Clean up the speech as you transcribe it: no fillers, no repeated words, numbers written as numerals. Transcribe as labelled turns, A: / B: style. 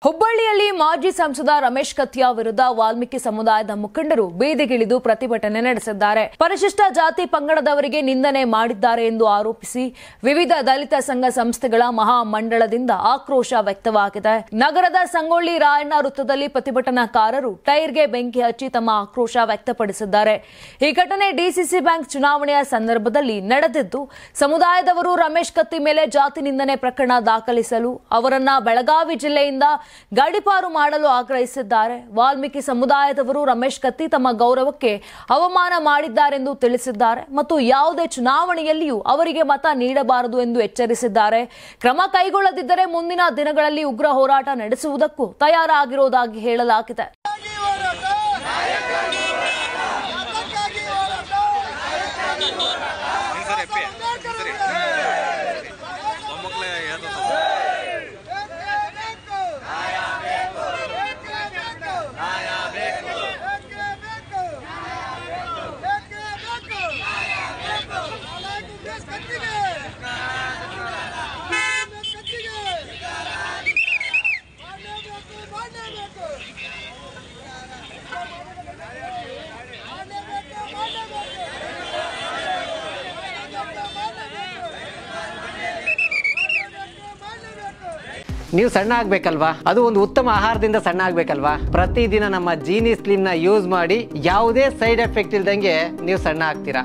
A: ಹುಬ್ಬಳ್ಳಿಯಲ್ಲಿ ಮಾಜಿ ಸಂಸದ ರಮೇಶ್ ಕತ್ತಿಯಾ ವಿರುದ್ಧ ವಾಲ್ಮೀಕಿ ಸಮುದಾಯದ ಮುಖಂಡರು ಬೀದಿಗಿಳಿದು ಪ್ರತಿಭಟನೆ ನಡೆಸಿದ್ದಾರೆ. ಪರಿಶಿಷ್ಟ ಜಾತಿ ಪಂಗಡದವರಿಗೆ ನಿಂದನೆ ಮಾಡಿದ್ದಾರೆ ಎಂದು ಆರೋಪಿಸಿ ವಿವಿಧ ದಲಿತ ಸಂಘ ಸಂಸ್ಥೆಗಳ ಮಹಾಮಂಡಳದಿಂದ ಆಕ್ರೋಶ ವ್ಯಕ್ತವಾಗಿದೆ. ನಗರದ ಸಂಗೊಳ್ಳಿ ರಾಯಣ್ಣ ವೃತ್ತದಲ್ಲಿ ಪ್ರತಿಭಟನಾಕಾರರು ಟೈರ್ಗೆ ಬೆಂಕಿ ಹಚ್ಚಿ ತಮ್ಮ ಆಕ್ರೋಶ ವ್ಯಕ್ತಪಡಿಸಿದ್ದಾರೆ. ಈ ಘಟನೆ ಡಿಸಿಸಿ ಬ್ಯಾಂಕ್ ಚುನಾವಣೆಯ ಸಂದರ್ಭದಲ್ಲಿ ನಡೆದಿದ್ದು, ಸಮುದಾಯದವರು ರಮೇಶ್ ಕತ್ತಿ ಮೇಲೆ ಜಾತಿ ನಿಂದನೆ ಪ್ರಕರಣ ದಾಖಲಿಸಲು ಅವರನ್ನ ಬೆಳಗಾವಿ ಜಿಲ್ಲೆಯಿಂದ ಗಡಿಪಾರು ಮಾಡಲು ಆಗ್ರಹಿಸಿದ್ದಾರೆ. ವಾಲ್ಮೀಕಿ ಸಮುದಾಯದವರು ರಮೇಶ್ ಕತ್ತಿ ತಮ್ಮ ಗೌರವಕ್ಕೆ ಅವಮಾನ ಮಾಡಿದ್ದಾರೆಂದು ತಿಳಿಸಿದ್ದಾರೆ ಮತ್ತು ಯಾವುದೇ ಚುನಾವಣೆಯಲ್ಲಿಯೂ ಅವರಿಗೆ ಮತ ನೀಡಬಾರದು ಎಂದು ಎಚ್ಚರಿಸಿದ್ದಾರೆ. ಕ್ರಮ ಕೈಗೊಳ್ಳದಿದ್ದರೆ ಮುಂದಿನ ದಿನಗಳಲ್ಲಿ ಉಗ್ರ ಹೋರಾಟ ನಡೆಸುವುದಕ್ಕೂ ತಯಾರಾಗಿರುವುದಾಗಿ ಹೇಳಲಾಗಿದೆ.
B: ನೀವು ಸಣ್ಣ ಆಗ್ಬೇಕಲ್ವಾ? ಅದು ಒಂದು ಉತ್ತಮ ಆಹಾರದಿಂದ ಸಣ್ಣ ಆಗ್ಬೇಕಲ್ವಾ? ಪ್ರತಿದಿನ ನಮ್ಮ ಜೀನಿ ಸ್ಲಿಮ್ ನ ಯೂಸ್ ಮಾಡಿ ಯಾವುದೇ ಸೈಡ್ ಎಫೆಕ್ಟ್ ಇಲ್ದಂಗೆ ನೀವು ಸಣ್ಣ ಆಗ್ತೀರಾ.